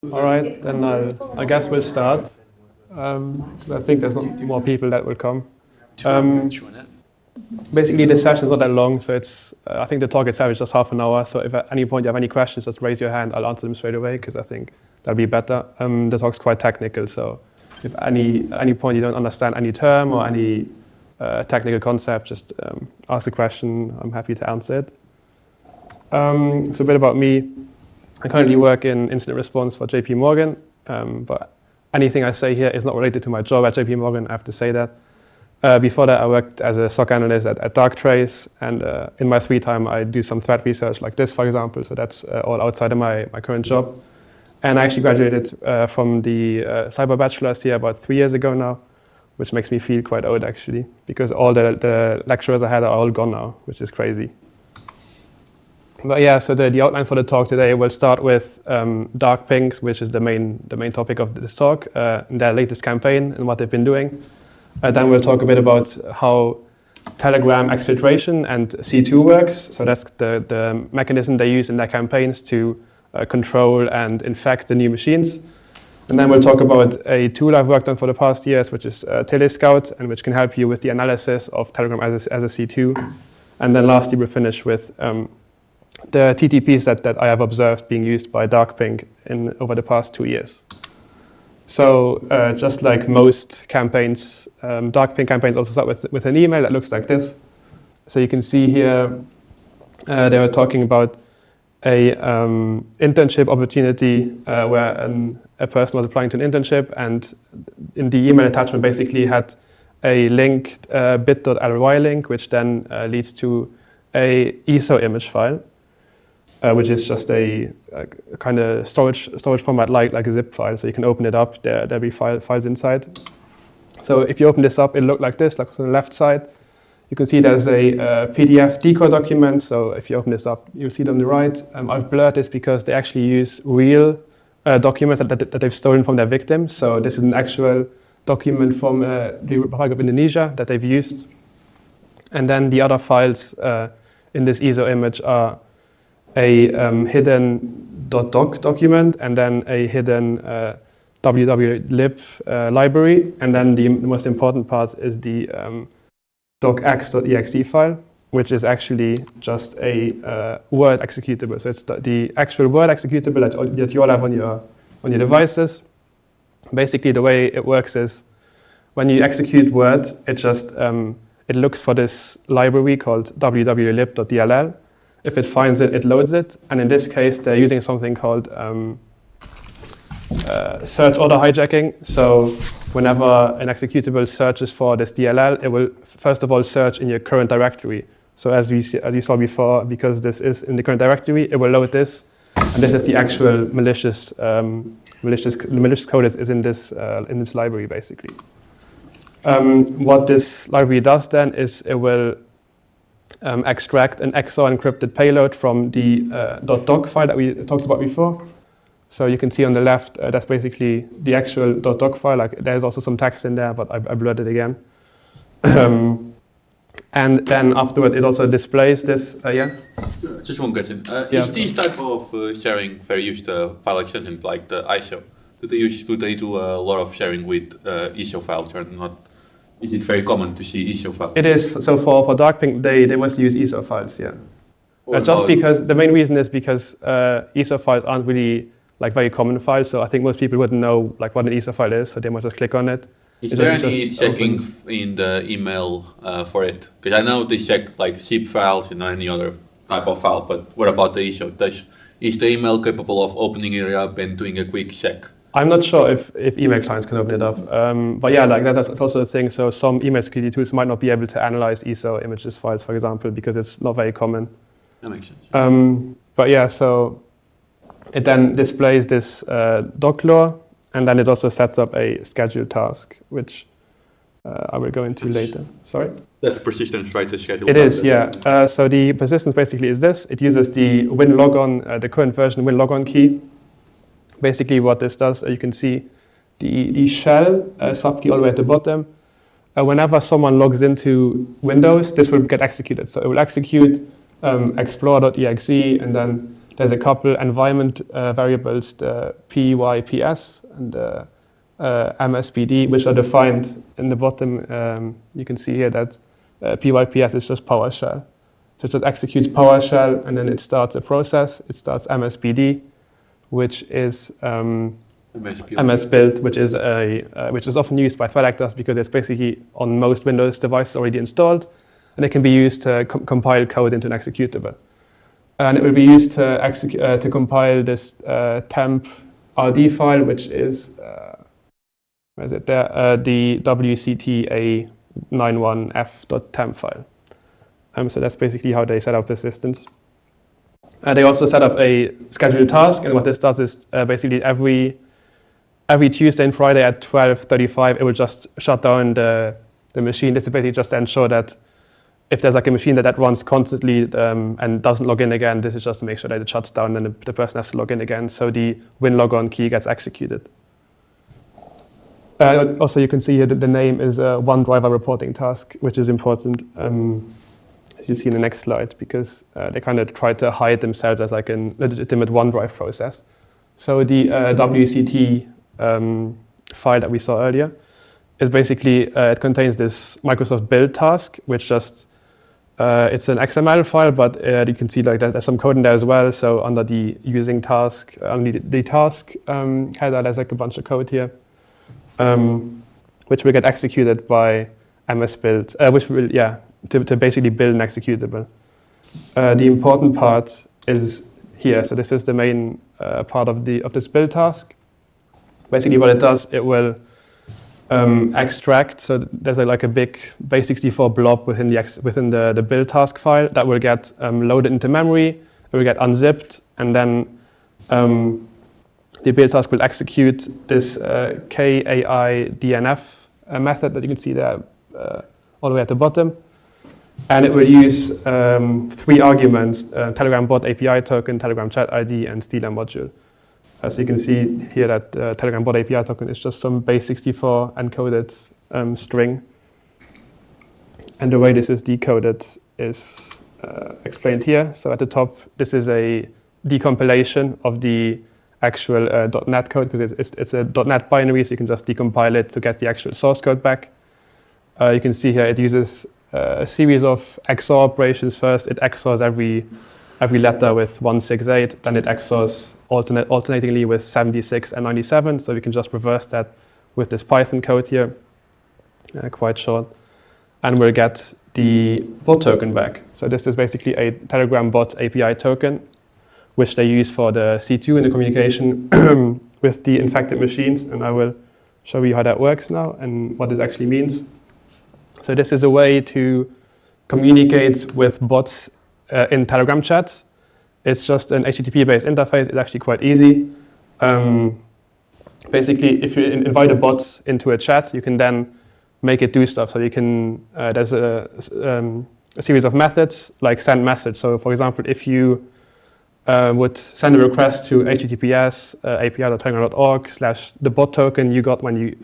All right, then I guess we'll start. So I think there's not more people that will come. Basically, this session is not that long, so it's. I think the talk itself is just half an hour. So if at any point you have any questions, just raise your hand. I'll answer them straight away because I think that'll be better. The talk's quite technical, so if any point you don't understand any term or any technical concept, just ask a question. I'm happy to answer it. So a bit about me. I currently work in incident response for JP Morgan, but anything I say here is not related to my job at JP Morgan, I have to say that. Before that, I worked as a SOC analyst at Darktrace, and in my free time, I do some threat research like this, for example, so that's all outside of my current job. And I actually graduated from the cyber bachelor's here about 3 years ago now, which makes me feel quite old, actually, because all the lecturers I had are all gone now, which is crazy. But yeah, so the outline for the talk today will start with dark pinks, which is the main topic of this talk, their latest campaign and what they've been doing. Then we'll talk a bit about how Telegram exfiltration and C2 works. So that's the mechanism they use in their campaigns to control and infect the new machines. And then we'll talk about a tool I've worked on for the past years, which is Telescout, and which can help you with the analysis of Telegram as a C2. And then lastly, we'll finish with the TTPs that I have observed being used by Darkpink over the past 2 years. So just like most campaigns, Darkpink campaigns also start with an email that looks like this. So you can see here they were talking about a internship opportunity where a person was applying to an internship, and in the email attachment basically had a linked bit.ly link, which then leads to a ISO image file. Which is just a kind of storage format like a zip file. So you can open it up, there'll be files inside. So if you open this up, it'll look like this, like on the left side. You can see there's a PDF decode document. So if you open this up, you'll see it on the right. I've blurred this because they actually use real documents that they've stolen from their victims. So this is an actual document from the Republic of Indonesia that they've used. And then the other files in this ISO image are a hidden .doc document, and then a hidden www.lib library, and then the most important part is the docx.exe file, which is actually just a Word executable. So it's the actual Word executable that you all have on your devices. Basically, the way it works is when you execute Word, it just it looks for this library called www.lib.dll. If it finds it, it loads it. And in this case, they're using something called search order hijacking. So whenever an executable searches for this DLL, it will first of all search in your current directory. So as you saw before, because this is in the current directory, it will load this. And this is the actual malicious code is in this library, basically. What this library does then is it will extract an XOR encrypted payload from the .doc file that we talked about before. So you can see on the left, that's basically the actual .doc file. Like, there's also some text in there, but I blurred it again. And then afterwards, it also displays this. Yeah? Just one question. Is this type of sharing very used file extension, like the ISO? Do they do a lot of sharing with ISO files or not? Is it very common to see ISO files? It is. So for Darkpink, they mostly use ISO files, yeah. Just because, the main reason is because ISO files aren't really like very common files, so I think most people wouldn't know like what an ISO file is, so they might just click on it. Is there any checking in the email for it? Because I know they check like zip files and any other type of file, but what about the ISO? Is the email capable of opening it up and doing a quick check? I'm not sure if email clients can open it up, but yeah, like that's also a thing. So some email security tools might not be able to analyze ISO images files, for example, because it's not very common. That makes sense. But yeah, so it then displays this doc lore, and then it also sets up a scheduled task, which I will go into later. Sorry? That's persistence, right? The schedule. It is, yeah. So the persistence basically is this. It uses the winlogon, the current version winlogon key. Basically what this does, you can see the shell subkey all the way at the bottom. Whenever someone logs into Windows, this will get executed. So it will execute explore.exe, and then there's a couple environment variables, the PYPS and the MSPD, which are defined in the bottom. You can see here that PYPS is just PowerShell. So it just executes PowerShell, and then it starts a process. It starts MSPD, which is MS build, which is often used by threat actors because it's basically on most Windows devices already installed, and it can be used to compile code into an executable. And it will be used to compile this temp RD file, which is where is it there? The wcta91f.temp file. So that's basically how they set up the systems. They also set up a scheduled task, and what this does is basically every Tuesday and Friday at 12:35, it will just shut down the machine. This is basically just to ensure that if there's like a machine that runs constantly and doesn't log in again, this is just to make sure that it shuts down and the person has to log in again, so the winlogon key gets executed. Also, you can see here that the name is a OneDriver reporting task, which is important, as you see in the next slide, because they kind of try to hide themselves as like a legitimate OneDrive process. So the WCT file that we saw earlier is basically, it contains this Microsoft build task, which just, it's an XML file, but you can see like there's some code in there as well. So under the using task, under the task header, there's like a bunch of code here, which will get executed by MS build, which will, to basically build an executable. The important part is here. So this is the main part of this build task. Basically what it does, it will extract. So there's like a big base64 blob within the build task file that will get loaded into memory. It will get unzipped, and then the build task will execute this KAIDNF method that you can see there all the way at the bottom. And it will use 3 arguments, Telegram bot API token, Telegram chat ID, and Stealer module. So you can see here that Telegram bot API token is just some base64 encoded string. And the way this is decoded is explained here. So at the top, this is a decompilation of the actual .NET code, because it's a .NET binary, so you can just decompile it to get the actual source code back. You can see here it uses a series of XOR operations. First, it XORs every letter with 168, then it XORs alternatingly with 76 and 97. So we can just reverse that with this Python code here, quite short, and we'll get the bot token back. So this is basically a Telegram bot API token, which they use for the C2 in the communication with the infected machines, and I will show you how that works now and what this actually means. So this is a way to communicate with bots in Telegram chats. It's just an HTTP-based interface. It's actually quite easy. Basically, if you invite a bot into a chat, you can then make it do stuff. So you can, there's a series of methods like send message. So for example, if you would send a request to https api.telegram.org/the bot token you got when you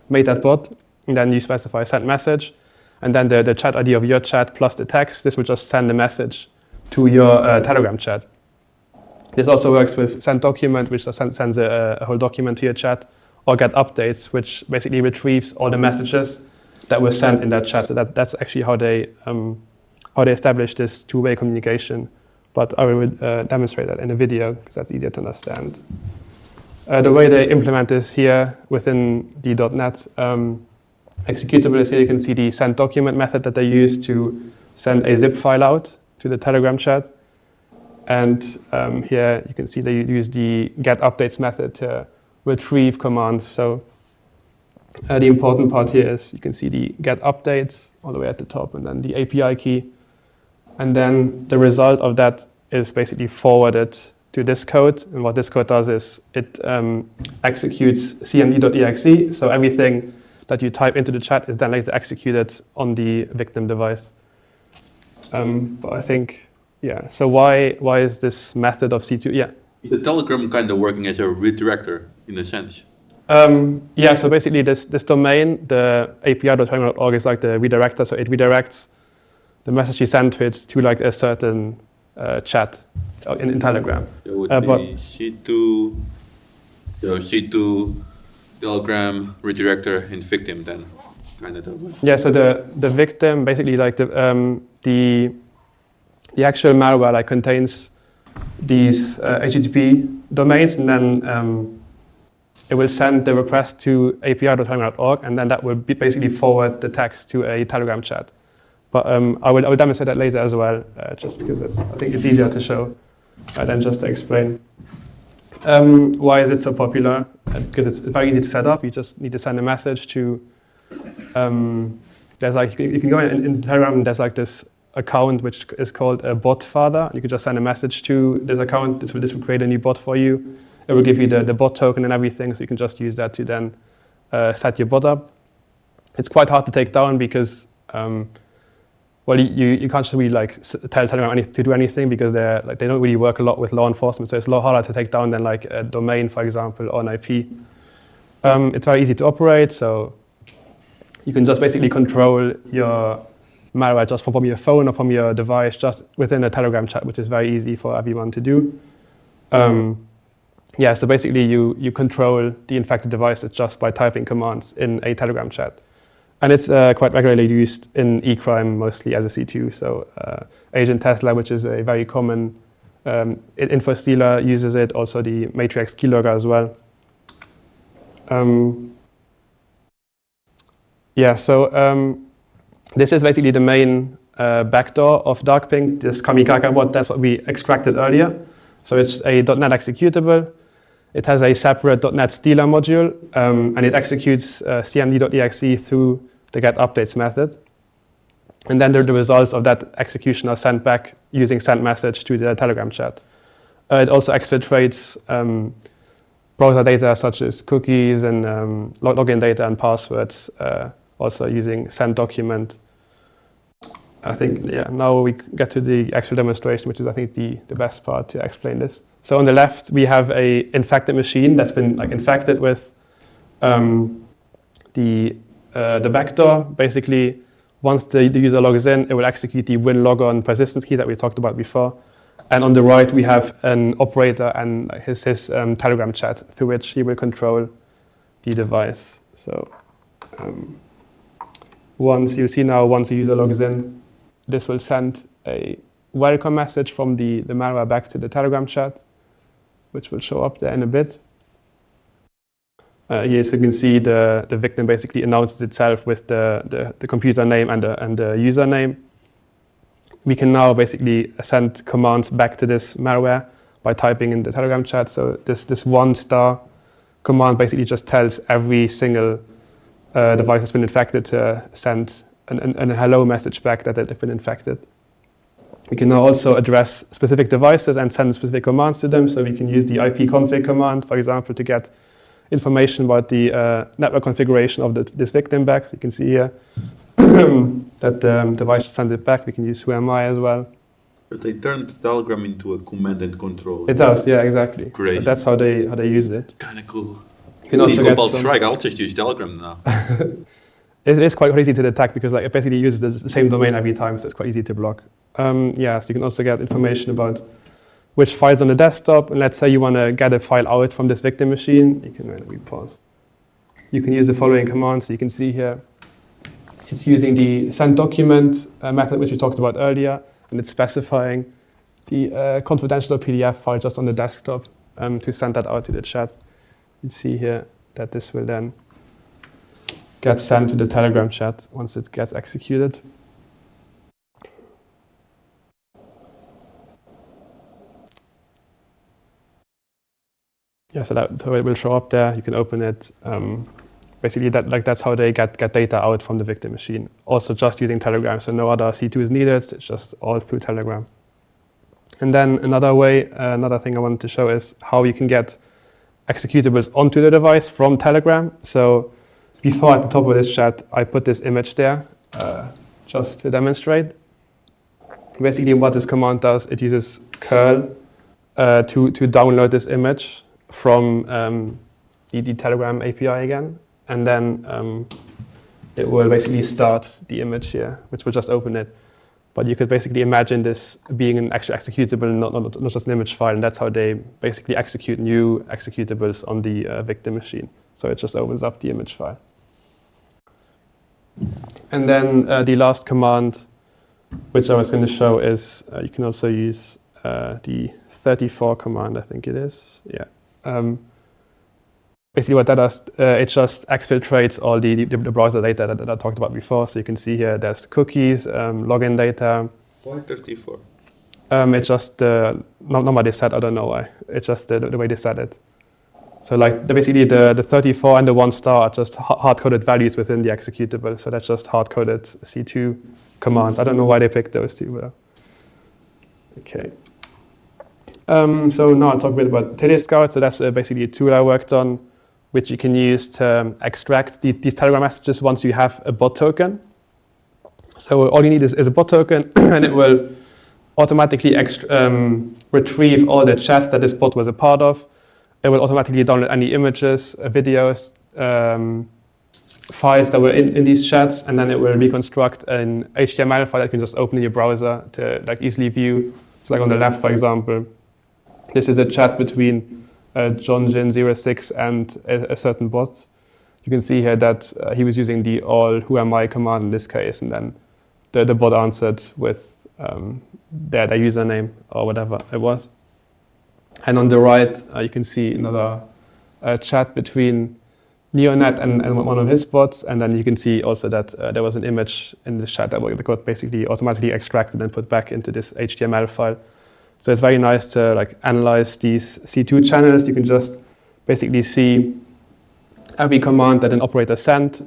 made that bot, and then you specify send message, and then the chat ID of your chat plus the text, this will just send a message to your Telegram chat. This also works with send document, which just sends a whole document to your chat, or get updates, which basically retrieves all the messages that were sent in that chat. So that's actually how they establish this two-way communication. But I will demonstrate that in a video, because that's easier to understand. The way they implement this here within the .NET executable is here. You can see the send document method that they use to send a zip file out to the Telegram chat. And here you can see they use the get updates method to retrieve commands. So the important part here is you can see the get updates all the way at the top, and then the API key. And then the result of that is basically forwarded to this code. And what this code does is it executes cmd.exe. So everything that you type into the chat is then later executed on the victim device. But I think, yeah. So why is this method of C2? Yeah. Is the Telegram kind of working as a redirector in a sense? Yeah. So basically, this domain, the api.telegram.org, is like the redirector. So it redirects the message you send to it to like a certain chat. in Telegram. It would But be C2, so C2 Telegram redirector in victim then, kind of that way. yeah, so the victim basically like the actual malware like contains these HTTP domains, and then it will send the request to api.telegram.org, and then that will basically forward the text to a Telegram chat. But I will demonstrate that later as well, just because I think it's easier to show than just to explain. Why is it so popular? Because it's very easy to set up. You just need to send a message to. There's like you can go in Telegram, and there's like this account which is called a bot father. You can just send a message to this account. This will create a new bot for you. It will give you the bot token and everything, so you can just use that to then set your bot up. It's quite hard to take down because well, you can't just really like tell Telegram to do anything because they don't really work a lot with law enforcement. So it's a lot harder to take down than like a domain, for example, or an IP. It's very easy to operate, so you can just basically control your malware just from your phone or from your device, just within a Telegram chat, which is very easy for everyone to do. Yeah, so basically you control the infected devices just by typing commands in a Telegram chat. And it's quite regularly used in e-crime, mostly as a C2. So Agent Tesla, which is a very common info stealer, uses it. Also the Matrix keylogger as well. Yeah, so this is basically the main backdoor of Darkpink, this Kamikaze bot. That's what we extracted earlier. So it's a .NET executable. It has a separate .NET stealer module, and it executes cmd.exe through the get updates method. And then the results of that execution are sent back using send message to the Telegram chat. It also exfiltrates browser data such as cookies and login data and passwords, also using send document. I think, yeah, now we get to the actual demonstration, which is, I think, the best part to explain this. So on the left, we have a infected machine that's been like infected with the backdoor. Basically, once the user logs in, it will execute the win logon persistence key that we talked about before. And on the right, we have an operator and his Telegram chat through which he will control the device. So you'll see now, once the user logs in, this will send a welcome message from the malware back to the Telegram chat, which will show up there in a bit. Here, so you can see the victim basically announces itself with the computer name and the username. We can now basically send commands back to this malware by typing in the Telegram chat. So this $1 command basically just tells every single device that's been infected to send a hello message back that they've been infected. We can now also address specific devices and send specific commands to them. So we can use the ipconfig command, for example, to get information about the network configuration of this victim back. So you can see here that the device should send it back. We can use whoami as well. But they turned Telegram into a command and control. It does, yeah, exactly. Great. But that's how they use it. Kind of cool. You can also get strike. I'll just use Telegram now. It is quite easy to detect because like it basically uses the same domain every time, so it's quite easy to block. Yeah, so you can also get information about which files on the desktop. And let's say you want to get a file out from this victim machine. You can pause. You can use the following command. So you can see here, it's using the send document method, which we talked about earlier, and it's specifying the confidential PDF file just on the desktop to send that out to the chat. You see here that this will then get sent to the Telegram chat once it gets executed. Yeah, so it will show up there. You can open it. Basically, that's how they get data out from the victim machine. Also, just using Telegram, so no other C2 is needed. It's just all through Telegram. And then another thing I wanted to show is how you can get executables onto the device from Telegram. So before, at the top of this chat, I put this image there just to demonstrate. Basically, what this command does, it uses curl to download this image from the Telegram API again. And then it will basically start the image here, which will just open it. But you could basically imagine this being an actual executable, not just an image file, and that's how they basically execute new executables on the victim machine. So it just opens up the image file. And then the last command, which I was going to show, is you can also use the 34 command, I think it is. Yeah. Basically what that does, it just exfiltrates all the browser data that I talked about before. So you can see here there's cookies, login data. Why 34? It's just the number they set, I don't know why. It's just the way they set it. So like basically the 34 and the 1 star are just hard-coded values within the executable. So that's just hard-coded C2 commands. I don't know why they picked those two. But okay. So now I'll talk a bit about Telescout. So that's basically a tool I worked on, which you can use to extract these Telegram messages once you have a bot token. So all you need is a bot token, and it will automatically retrieve all the chats that this bot was a part of. It will automatically download any images, videos, files that were in these chats, and then it will reconstruct an HTML file that you can just open in your browser to like easily view. So like on the left, for example, this is a chat between JohnJin06 and a certain bot. You can see here that he was using the all who am I command in this case, and then the bot answered with their username or whatever it was. And on the right, you can see another chat between Neonet and one of his bots, and then you can see also that there was an image in this chat that got basically automatically extracted and put back into this HTML file. So it's very nice to like analyze these C2 channels. You can just basically see every command that an operator sent,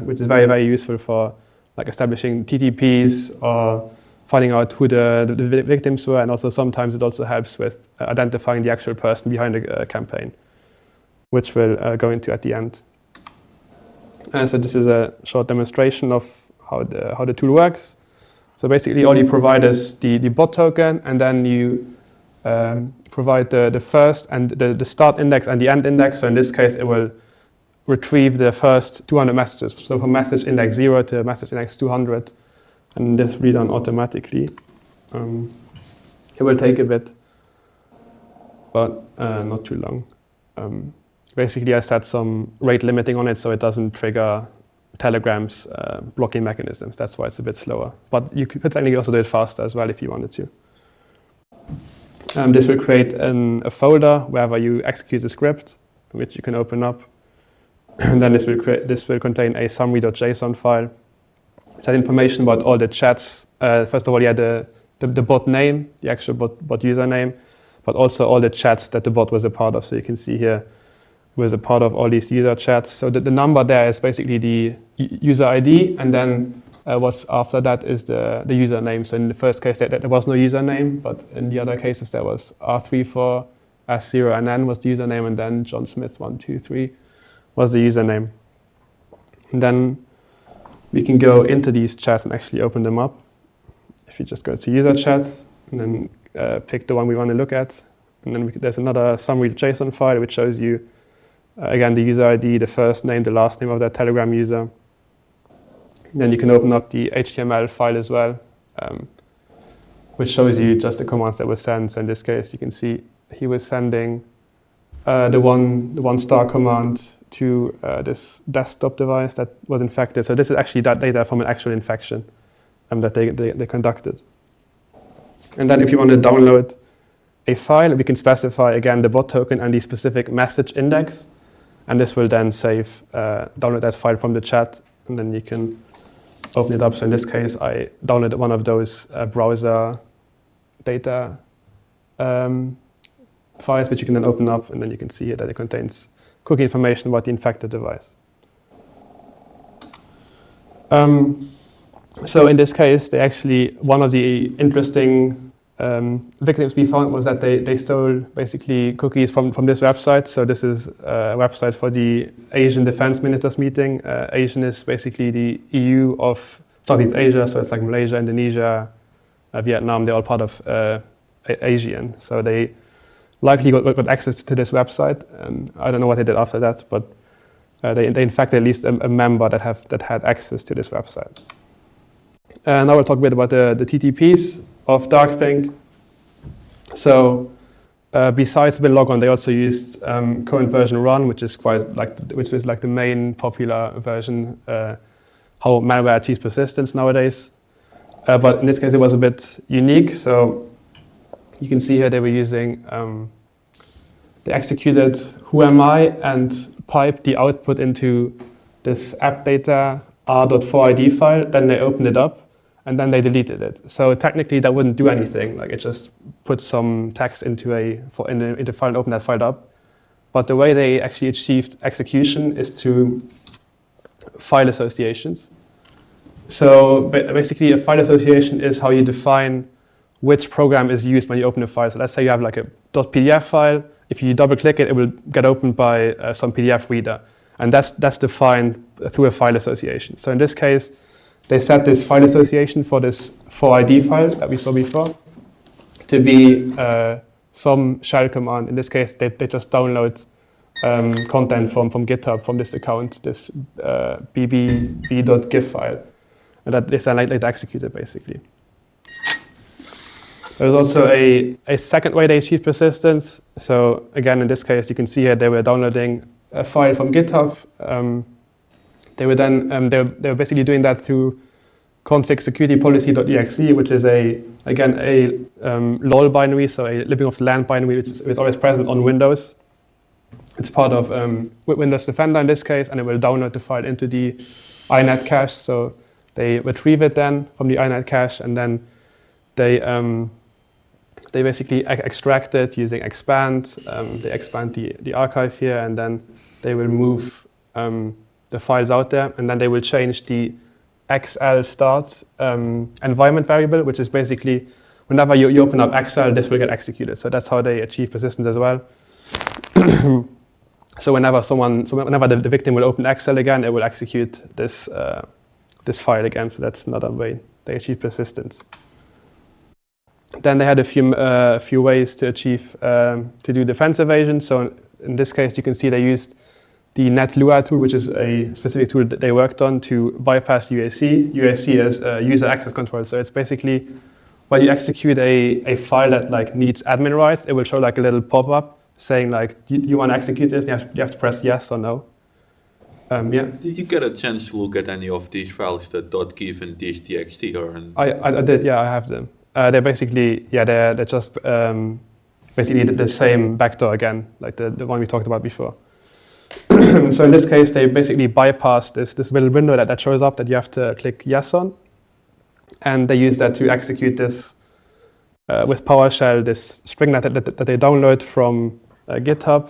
which is very, very useful for like establishing TTPs or finding out who the victims were, and also sometimes it also helps with identifying the actual person behind the campaign, which we'll go into at the end. So this is a short demonstration of how the tool works. So basically all you provide is the bot token, and then you provide the first and the start index and the end index. So in this case, it will retrieve the first 200 messages. So from message index 0 to message index 200, and this read on automatically. It will take a bit, but not too long. Basically, I set some rate limiting on it so it doesn't trigger Telegram's blocking mechanisms. That's why it's a bit slower. But you could technically also do it faster as well if you wanted to. This will create a folder wherever you execute the script, which you can open up. And then this will contain a summary.json file, which has information about all the chats. First of all, you had the bot name, the actual bot username, but also all the chats that the bot was a part of. So you can see here, was a part of all these user chats. So the number there is basically the user ID, and then what's after that is the username. So in the first case, there was no username, but in the other cases, there was R34, S0, and N was the username, and then John Smith 123 was the username. And then we can go into these chats and actually open them up. If you just go to user chats, and then pick the one we want to look at, and then there's another summary.json file which shows you again, the user ID, the first name, the last name of that Telegram user. Then you can open up the HTML file as well, which shows you just the commands that were sent. So in this case, you can see he was sending the one star command to this desktop device that was infected. So this is actually that data from an actual infection that they conducted. And then if you want to download a file, we can specify again the bot token and the specific message index. And this will then download that file from the chat, and then you can open it up. So in this case, I downloaded one of those browser data files, which you can then open up, and then you can see here that it contains cookie information about the infected device. So in this case, one of the interesting victims we found was that they stole basically cookies from this website. So this is a website for the Asian Defense Ministers meeting. Asian is basically the EU of Southeast Asia, so it's like Malaysia, Indonesia, Vietnam. They're all part of ASEAN. So they likely got access to this website, and I don't know what they did after that, but they infected at least a member that had access to this website. Now we'll talk a bit about the TTPs of Darkthing. So besides BitLogon, they also used current version run, which is which is like the main popular version, how malware achieves persistence nowadays. But in this case, it was a bit unique. So you can see here they were using, they executed whoami and piped the output into this app data r.4id file. Then they opened it up and then they deleted it. So technically that wouldn't do anything. Like it just put some text into into file and open that file up. But the way they actually achieved execution is through file associations. So basically a file association is how you define which program is used when you open a file. So let's say you have like a .pdf file. If you double click it, it will get opened by some PDF reader. And that's defined through a file association. So in this case, they set this file association for this 4id file that we saw before to be some shell command. In this case, they just download content from GitHub, from this account, this bb.gif file. And that is then later executed, basically. There's also a second way they achieve persistence. So again, in this case, you can see here they were downloading a file from GitHub. They were then they were basically doing that through config security policy.exe, which is a LOL binary, so a living off the land binary, which is always present on Windows. It's part of Windows Defender in this case, and it will download the file into the inet cache. So they retrieve it then from the inet cache, and then they basically extract it using expand. They expand the archive here, and then they will move the files out there, and then they will change the XL start environment variable, which is basically whenever you open up XL, this will get executed. So that's how they achieve persistence as well. So whenever the victim will open XL again, it will execute this file again. So that's another way they achieve persistence. Then they had a few ways to achieve to do defense evasion. So in this case, you can see they used the NetLua tool, which is a specific tool that they worked on to bypass UAC. UAC is user access control. So it's basically when you execute a file that like needs admin rights, it will show like a little pop-up saying like, you want to execute this? You have to press yes or no. Yeah. Did you get a chance to look at any of these files, the .gif and .txt? I did. Yeah, I have them. They're basically they're just basically the same vector again, like the one we talked about before. So in this case, they basically bypass this little window that shows up that you have to click yes on, and they use that to execute this with PowerShell, this string that they download from GitHub,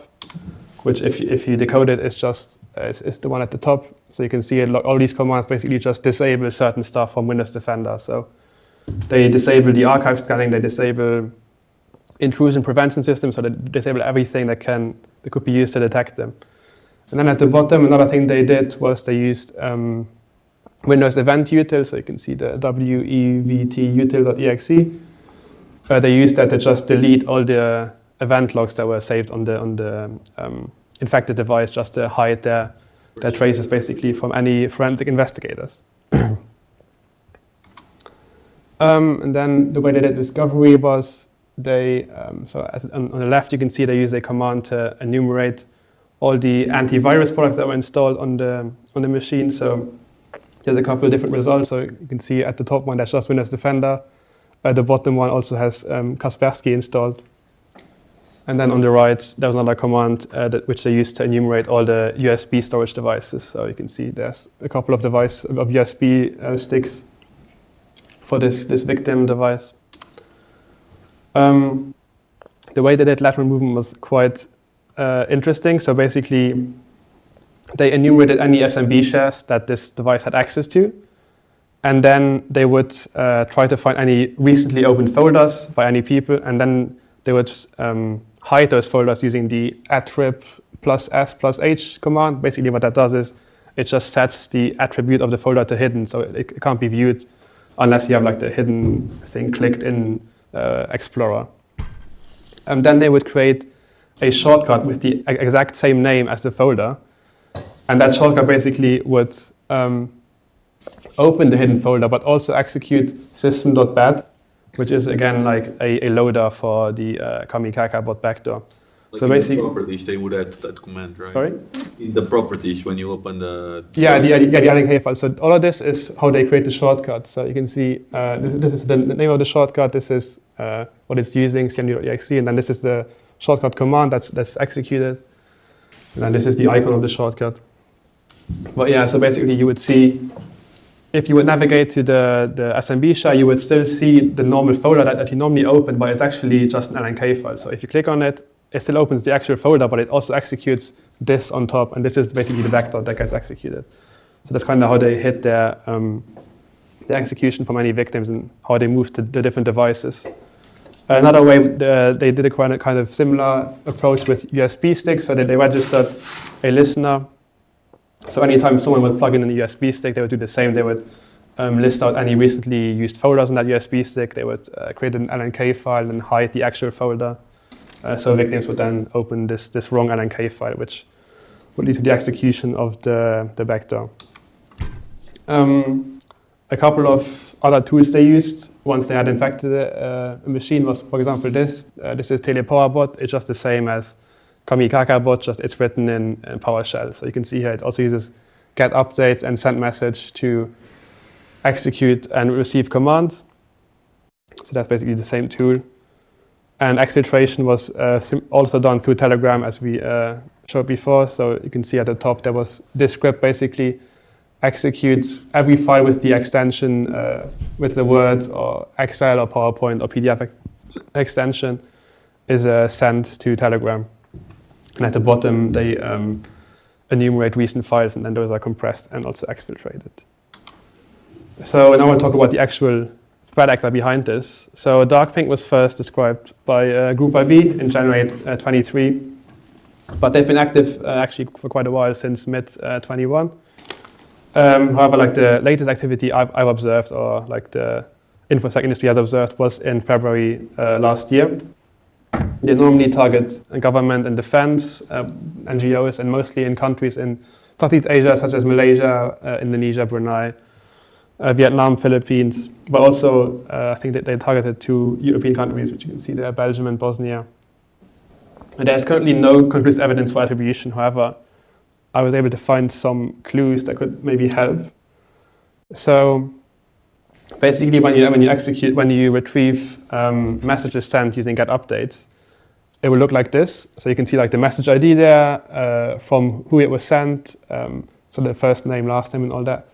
which if you decode it, it's just it's the one at the top. So you can see it, all these commands basically just disable certain stuff from Windows Defender. So they disable the archive scanning, they disable intrusion prevention system, so they disable everything that could be used to detect them. And then at the bottom, another thing they did was they used Windows Event Util, so you can see the WEVT util.exe. They used that to just delete all the event logs that were saved on the infected device, just to hide their traces basically from any forensic investigators. And then the way they did discovery was they, on the left you can see they used a command to enumerate all the antivirus products that were installed on the machine. So there's a couple of different results. So you can see at the top one that's just Windows Defender. The bottom one also has Kaspersky installed. And then on the right there's another command which they used to enumerate all the USB storage devices. So you can see there's a couple of USB sticks for this victim device. The way they did lateral movement was quite interesting. So basically, they enumerated any SMB shares that this device had access to, and then they would try to find any recently opened folders by any people, and then they would hide those folders using the attrib +s+h command. Basically, what that does is it just sets the attribute of the folder to hidden, so it can't be viewed unless you have like the hidden thing clicked in Explorer. And then they would create a shortcut with the exact same name as the folder, and that shortcut basically would open the hidden folder, but also execute system.bat, which is again like a loader for the kamikaka-bot backdoor. Like so in basically, the properties, they would add that command, right? Sorry? In the properties, when you open the... Yeah, the LNK file. So all of this is how they create the shortcut. So you can see this is the name of the shortcut. This is what it's using, cmd.exe, and then this is the shortcut command that's executed. And then this is the icon of the shortcut. But yeah, so basically you would see, if you would navigate to the SMB shell, you would still see the normal folder that you normally open, but it's actually just an LNK file. So if you click on it, it still opens the actual folder, but it also executes this on top, and this is basically the vector that gets executed. So that's kind of how they hid their the execution for many victims and how they moved to the different devices. Another way, they did a kind of similar approach with USB sticks, so that they registered a listener. So anytime someone would plug in a USB stick, they would do the same. They would list out any recently used folders on that USB stick. They would create an LNK file and hide the actual folder. So victims would then open this wrong LNK file, which would lead to the execution of the backdoor. A couple of other tools they used once they had infected a machine was, for example, this. This is TelePowerBot. It's just the same as kamikaka-bot, just it's written in PowerShell. So you can see here it also uses get updates and send message to execute and receive commands. So that's basically the same tool. And exfiltration was also done through Telegram, as we showed before. So you can see at the top there was this script basically executes every file with the extension with the words or Excel or PowerPoint or PDF extension is sent to Telegram. And at the bottom they enumerate recent files, and then those are compressed and also exfiltrated. So now we'll talk about the actual threat actor behind this. So Darkpink was first described by Group IB in January 23, but they've been active actually for quite a while, since mid-21. However, like the latest activity I've observed, or like the InfoSec industry has observed, was in February last year. They normally target government and defense, NGOs, and mostly in countries in Southeast Asia, such as Malaysia, Indonesia, Brunei, Vietnam, Philippines, but also I think that they targeted 2 European countries, which you can see there, Belgium and Bosnia. And there's currently no conclusive evidence for attribution. However, I was able to find some clues that could maybe help. So basically, when you retrieve messages sent using get updates, it will look like this. So you can see like the message ID there, from who it was sent, so the first name, last name, and all that.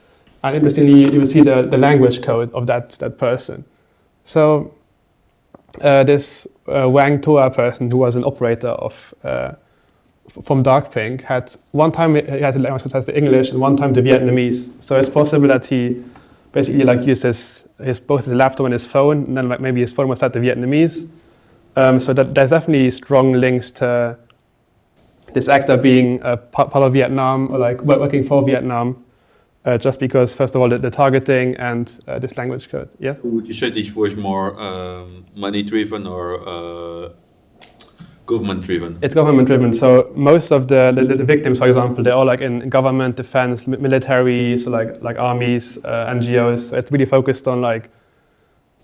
And interestingly, you will see the language code of that person. So this Wang Toa person, who was an operator of from Darkpink, had one time he had the language code as the English and one time the Vietnamese. So it's possible that he basically like used both his laptop and his phone, and then like maybe his phone was set to Vietnamese. So that there's definitely strong links to this actor being part of Vietnam, or like working for Vietnam. Just because, first of all, the targeting and this language code. Yes? Would you say this was more money-driven or government-driven? It's government-driven. So most of the victims, for example, they're all like in government, defense, military, so like armies, NGOs. So it's really focused on like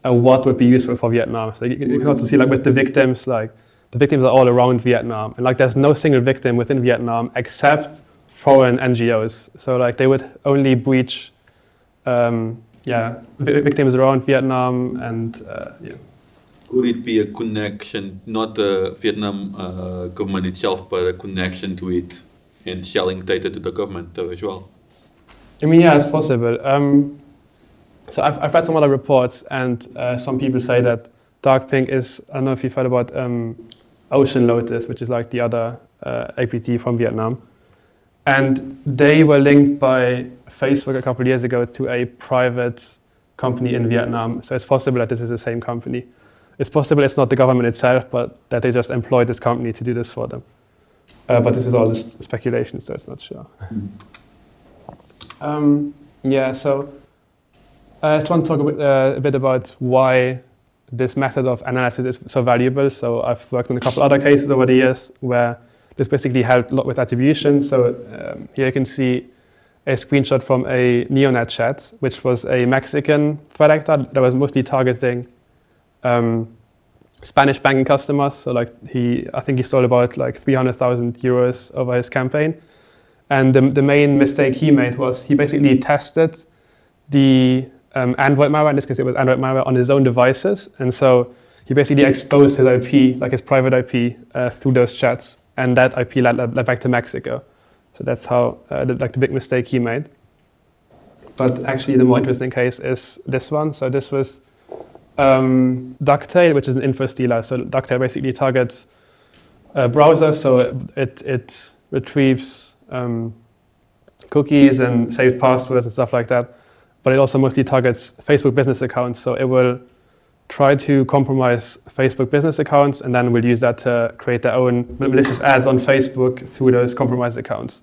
what would be useful for Vietnam. So you can also see like with the victims are all around Vietnam, and like there's no single victim within Vietnam except foreign NGOs. So like they would only breach victims around Vietnam, and Could it be a connection, not the Vietnam government itself, but a connection to it and selling data to the government as well? I mean, yeah, it's possible. So I've read some other reports, and some people say that Darkpink is, I don't know if you've heard about Ocean Lotus, which is like the other APT from Vietnam. And they were linked by Facebook a couple of years ago to a private company in Vietnam. So it's possible that this is the same company. It's possible it's not the government itself, but that they just employed this company to do this for them. But this is all just speculation, so it's not sure. So I just want to talk a bit about why this method of analysis is so valuable. So I've worked on a couple other cases over the years where this basically helped a lot with attribution. So here you can see a screenshot from a Neonet chat, which was a Mexican threat actor that was mostly targeting Spanish banking customers. So like I think he stole about like 300,000 euros over his campaign. And the main mistake he made was he basically tested the Android malware, in this case it was Android malware, on his own devices. And so he basically exposed his IP, like his private IP, through those chats. And that IP led back to Mexico. So that's how the big mistake he made. But actually the more interesting case is this one. So this was Ducktail, which is an info stealer. So Ducktail basically targets browsers, so it retrieves cookies and saved passwords and stuff like that. But it also mostly targets Facebook business accounts. So it will try to compromise Facebook business accounts and then will use that to create their own malicious ads on Facebook through those compromised accounts.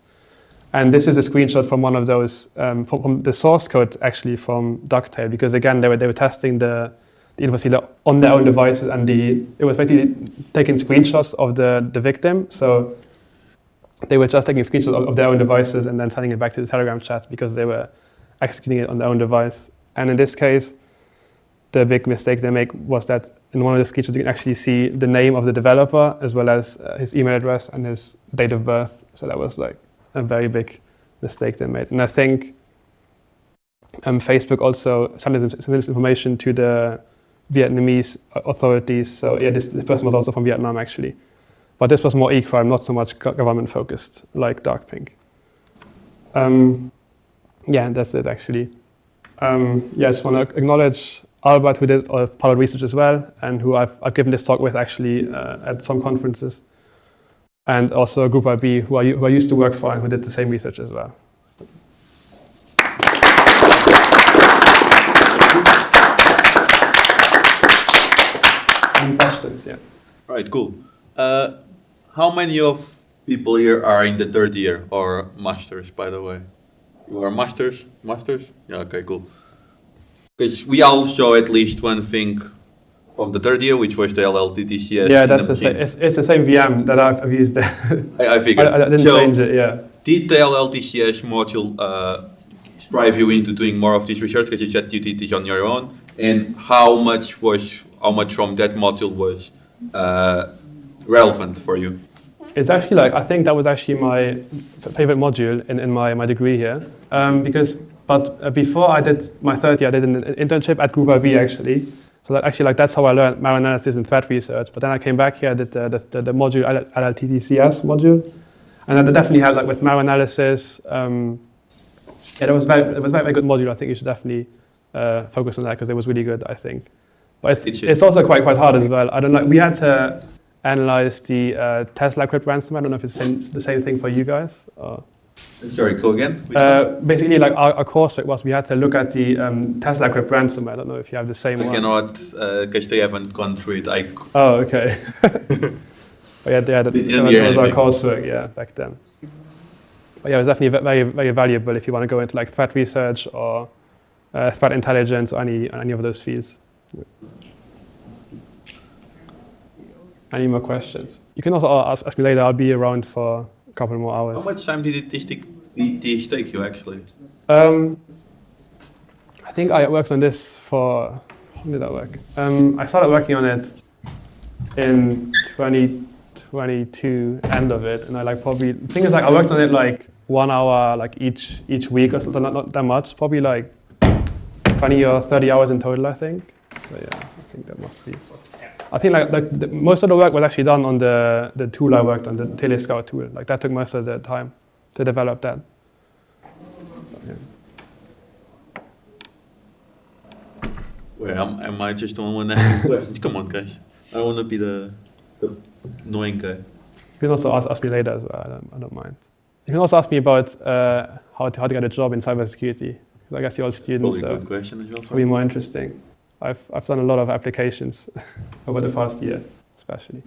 And this is a screenshot from one of those, from the source code actually from Ducktail, because again, they were testing the info stealer on their own devices, and it was basically taking screenshots of the victim. So they were just taking screenshots of their own devices and then sending it back to the Telegram chat because they were executing it on their own device. And in this case, the big mistake they make was that in one of the screenshots you can actually see the name of the developer as well as his email address and his date of birth. So that was like a very big mistake they made. And I think Facebook also sent this information to the Vietnamese authorities. So yeah, this person was also from Vietnam actually. But this was more e-crime, not so much government focused like Dark Pink. Yeah, that's it actually. Yeah, I just want to acknowledge Albert, who did part of research as well, and who I've given this talk with actually at some conferences. And also Group IB, who I used to work for and who did the same research as well. Any questions? Yeah. Right, cool. How many of people here are in the third year or masters, by the way? You are masters? Masters? Yeah, okay, cool. Because we all show at least one thing from the third year, which was the LLTTCS. Yeah, that's it's the same VM that I've used there. I figured. I didn't change it, yeah. Did the LLTCS module drive you into doing more of this research because you said you did this on your own? And how much from that module was relevant for you? It's actually like, I think that was actually my favorite module in my degree here. But before I did my third year, I did an internship at Group IB actually. So that's how I learned malware analysis and threat research. But then I came back here, I did the module, LLTTCS module. And that definitely helped with malware analysis. Yeah, it was a very good module. I think you should definitely focus on that because it was really good, I think. But it's also quite hard as well. I don't know, we had to analyze the Tesla crypt ransomware. I don't know if it's the same thing for you guys. Sorry, go again? Basically, like our coursework was we had to look at the Tesla crypt ransomware. I don't know if you have the same one. I cannot, because they haven't gone through it. Oh, okay. But yeah, that was our coursework, yeah, back then. But yeah, it was definitely very, very valuable if you want to go into like threat research or threat intelligence or any of those fields. Yeah. Any more questions? You can also ask me later. I'll be around for a couple more hours. How much time did this take you actually? I think I worked on this for, how did I work? I started working on it in 2022, end of it, and I probably, the thing is I worked on it 1 hour each week or something, not that much, probably 20 or 30 hours in total, I think. So yeah, I think that must be. I think most of the work was actually done on the tool I worked on, the Telescout tool. That took most of the time to develop that. Yeah. Wait, am I just the one that questions? Come on, guys. I don't want to be the annoying guy. You can also ask me later as well. I don't mind. You can also ask me about how to get a job in cybersecurity. Because I guess you're all students, probably so good question as well. it'll be more interesting. I've done a lot of applications over the past year, especially.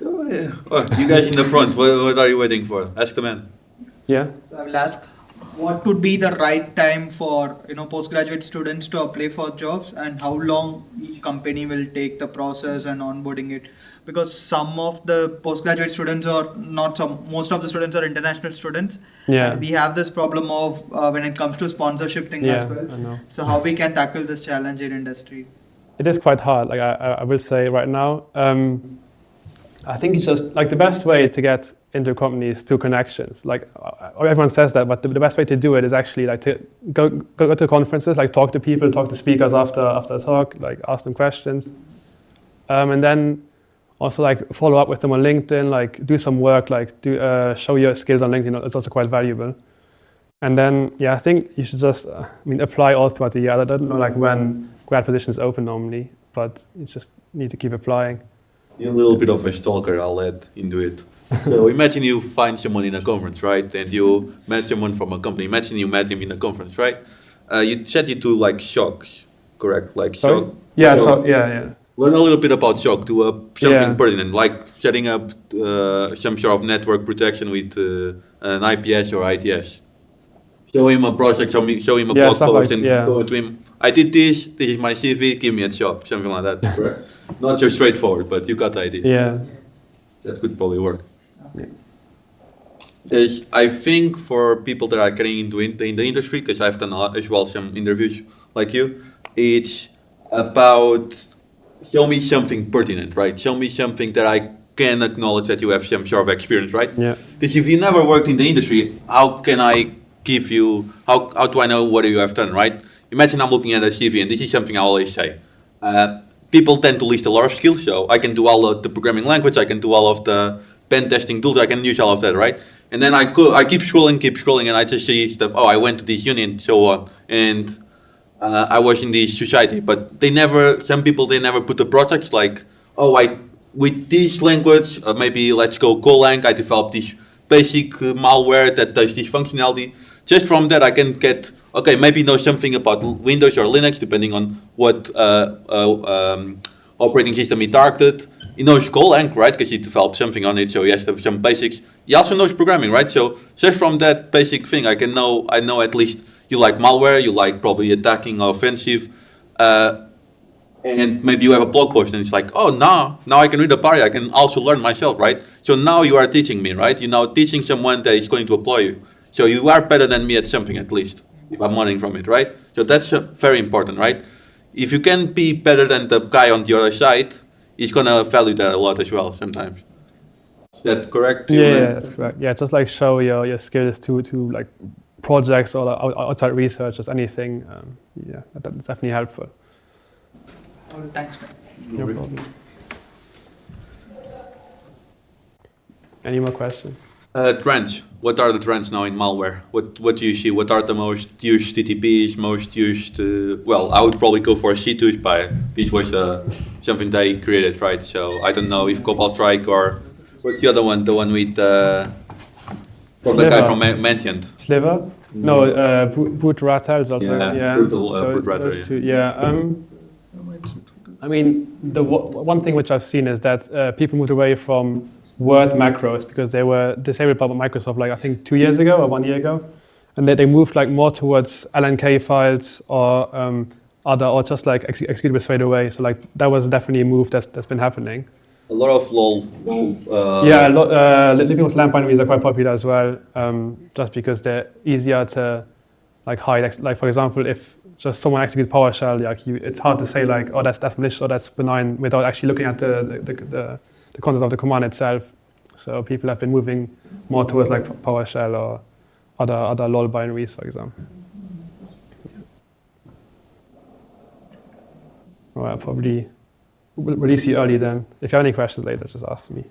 Oh, yeah. Oh, you guys in the front, what are you waiting for? Ask the man. Yeah? So I will ask, what would be the right time for postgraduate students to apply for jobs, and how long each company will take the process and onboarding it? Because some of the postgraduate students are not some, most of the students are international students. Yeah. And we have this problem of when it comes to sponsorship thing as well. I know. So how we can tackle this challenge in industry? It is quite hard. Like I will say right now, I think it's just like the best way to get into a company is through connections. Like everyone says that, but the best way to do it is actually like to go to conferences, like talk to people, talk to speakers after a talk, like ask them questions, and then also like follow up with them on LinkedIn, like do some work, like show your skills on LinkedIn. It's also quite valuable. And then I think you should just apply all throughout the year. I don't know like when grad positions open normally, but you just need to keep applying. You're a little bit of a stalker, I'll add into it. So imagine you find someone in a conference, right? And you met someone from a company. Imagine you met him in a conference, right? You set you to like shock, correct? Like Sorry? shock. Yeah, shock. Yeah. Learn a little bit about shock to something pertinent, like setting up some sort of network protection with an IPS or ITS. Show him a project, show him a blog post, and go to him. I did this is my CV, give me a job, something like that. Right? Not so straightforward, but you got the idea. Yeah. That could probably work. There's, I think for people that are getting into in the industry, because I've done as well some interviews like you, it's about show me something pertinent, right? Show me something that I can acknowledge that you have some sort of experience, right? Yeah. Because if you never worked in the industry, how can I give you, how do I know what you have done, right? Imagine I'm looking at a CV, and this is something I always say. People tend to list a lot of skills, so I can do all of the programming language, I can do all of the pen testing tools, I can use all of that, right? And then I keep scrolling, and I just see stuff, oh, I went to this uni and so on, and I was in this society, but some people never put the projects like, oh, with this language, maybe let's go Golang, I developed this basic malware that does this functionality. Just from that, I can get, okay, maybe know something about Windows or Linux, depending on what operating system he targeted. He knows Golang, right, because he developed something on it, so he has to have some basics. He also knows programming, right? So just from that basic thing, I know at least you like malware, you like probably attacking or offensive, and maybe you have a blog post and it's like, oh, now I can read a party, I can also learn myself, right? So now you are teaching me, right? You're now teaching someone that is going to employ you. So you are better than me at something, at least, if I'm learning from it, right? So that's very important, right? If you can be better than the guy on the other side, he's gonna value that a lot as well sometimes. Is that correct? Yeah, that's correct. Yeah, just like show your skills to like projects or outside research, just anything. Yeah, that's definitely helpful. Well, thanks, man. No problem. Any more questions? Trends. What are the trends now in malware? What do you see? What are the most used TTPs, most used... well, I would probably go for C2 Spy. This was something they created, right? So I don't know if Cobalt Strike or... What's the other one? The one with... from the guy from mentioned. Sliver? No, Boot Ratel is also... Yeah. Brutal Boot Ratel, I mean, the one thing which I've seen is that people moved away from Word macros because they were disabled by Microsoft, like I think 2 years ago or 1 year ago, and they moved like more towards LNK files or or just like executable straight away. So like that was definitely a move that's been happening. A lot of LOL. Living with LAMP binaries are quite popular as well, just because they're easier to like hide. Like for example, if just someone executes PowerShell, like it's hard to say like, oh, that's malicious or that's benign without actually looking at the content of the command itself. So people have been moving more towards like PowerShell or other LOL binaries, for example. Well, I'll probably release you early then. If you have any questions later, just ask me.